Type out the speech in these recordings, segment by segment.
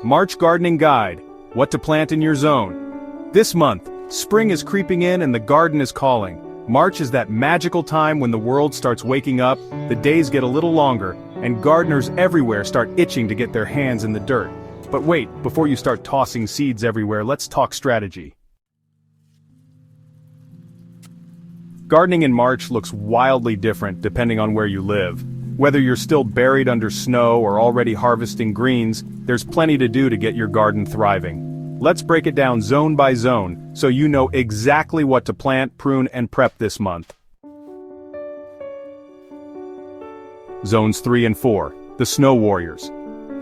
March Gardening Guide, What to Plant in Your Zone. This month, spring is creeping in and the garden is calling. March is that magical time when the world starts waking up, the days get a little longer, and gardeners everywhere start itching to get their hands in the dirt. But wait, before you start tossing seeds everywhere, let's talk strategy. Gardening in March looks wildly different depending on where you live. Whether you're still buried under snow or already harvesting greens, there's plenty to do to get your garden thriving. Let's break it down zone by zone, so you know exactly what to plant, prune, and prep this month. Zones 3 and 4, the Snow Warriors.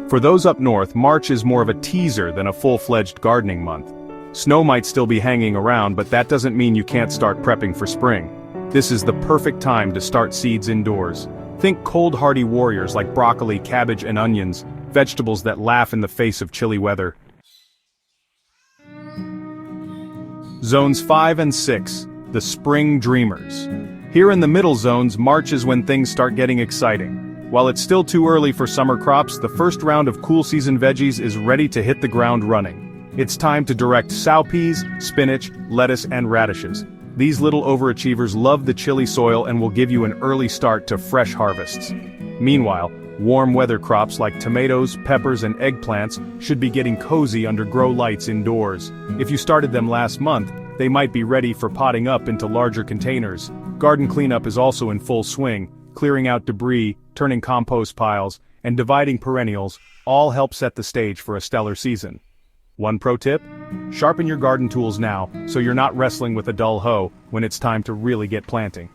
For those up north, March is more of a teaser than a full-fledged gardening month. Snow might still be hanging around, but that doesn't mean you can't start prepping for spring. This is the perfect time to start seeds indoors. Think cold-hardy warriors like broccoli, cabbage, and onions, vegetables that laugh in the face of chilly weather. Zones 5 and 6, the Spring Dreamers. Here in the middle zones, March is when things start getting exciting. While it's still too early for summer crops, the first round of cool season veggies is ready to hit the ground running. It's time to direct sow peas, spinach, lettuce, and radishes. These little overachievers love the chilly soil and will give you an early start to fresh harvests. Meanwhile, warm weather crops like tomatoes, peppers, and eggplants should be getting cozy under grow lights indoors. If you started them last month, they might be ready for potting up into larger containers. Garden cleanup is also in full swing, clearing out debris, turning compost piles, and dividing perennials, all help set the stage for a stellar season. One pro tip? Sharpen your garden tools now, so you're not wrestling with a dull hoe when it's time to really get planting.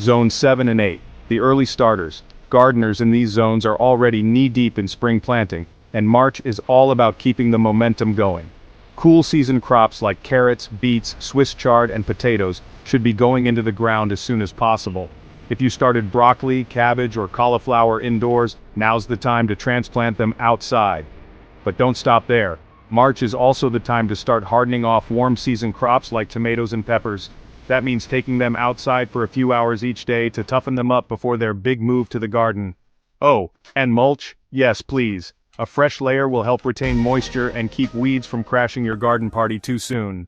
Zone 7 and 8, the early starters. Gardeners in these zones are already knee-deep in spring planting, and March is all about keeping the momentum going. Cool season crops like carrots, beets, Swiss chard, and potatoes should be going into the ground as soon as possible. If you started broccoli, cabbage, or cauliflower indoors, now's the time to transplant them outside. But don't stop there. March is also the time to start hardening off warm season crops like tomatoes and peppers. That means taking them outside for a few hours each day to toughen them up before their big move to the garden. Oh, and mulch? Yes, please. A fresh layer will help retain moisture and keep weeds from crashing your garden party too soon.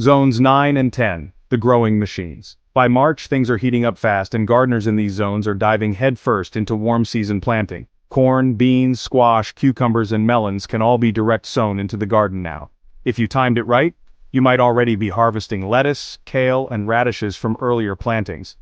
Zones 9 and 10. The growing machines. By March, things are heating up fast and gardeners in these zones are diving headfirst into warm season planting. Corn, beans, squash, cucumbers, and melons can all be direct sown into the garden now. If you timed it right, you might already be harvesting lettuce, kale, and radishes from earlier plantings.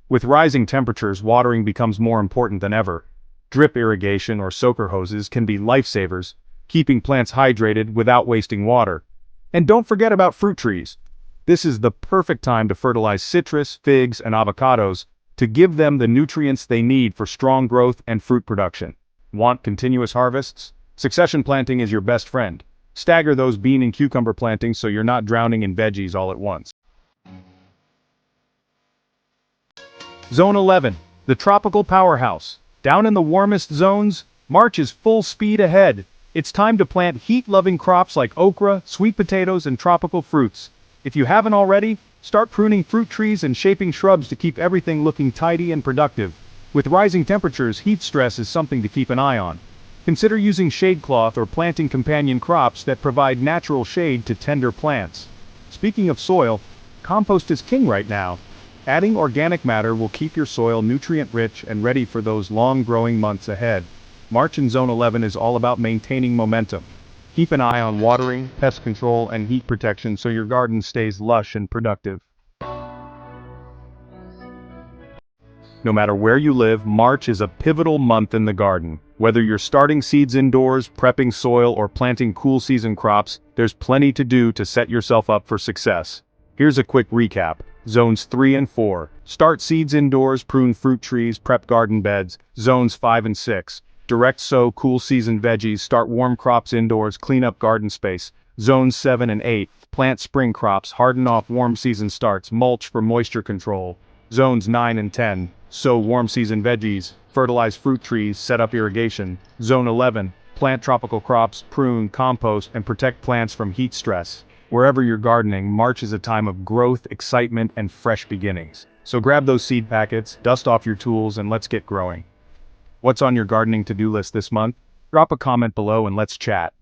With rising temperatures, watering becomes more important than ever. Drip irrigation or soaker hoses can be lifesavers, keeping plants hydrated without wasting water. And don't forget about fruit trees. This is the perfect time to fertilize citrus, figs, and avocados to give them the nutrients they need for strong growth and fruit production. Want continuous harvests? Succession planting is your best friend. Stagger those bean and cucumber plantings so you're not drowning in veggies all at once. Zone 11, the tropical powerhouse. Down in the warmest zones, March is full speed ahead. It's time to plant heat-loving crops like okra, sweet potatoes, and tropical fruits. If you haven't already, start pruning fruit trees and shaping shrubs to keep everything looking tidy and productive. With rising temperatures, heat stress is something to keep an eye on. Consider using shade cloth or planting companion crops that provide natural shade to tender plants. Speaking of soil, compost is king right now. Adding organic matter will keep your soil nutrient-rich and ready for those long-growing months ahead. March in Zone 11 is all about maintaining momentum. Keep an eye on watering, pest control, and heat protection so your garden stays lush and productive. No matter where you live, March is a pivotal month in the garden. Whether you're starting seeds indoors, prepping soil, or planting cool season crops, there's plenty to do to set yourself up for success. Here's a quick recap. Zones 3 and 4. Start seeds indoors, prune fruit trees, prep garden beds. Zones 5 and 6. Direct sow cool season veggies, start warm crops indoors, clean up garden space. Zones 7 and 8. Plant spring crops, harden off warm season starts, mulch for moisture control. Zones 9 and 10. Sow warm season veggies, fertilize fruit trees, set up irrigation. Zone 11. Plant tropical crops, prune, compost, and protect plants from heat stress. Wherever you're gardening, March is a time of growth, excitement, and fresh beginnings. So grab those seed packets, dust off your tools, and let's get growing. What's on your gardening to-do list this month? Drop a comment below and let's chat.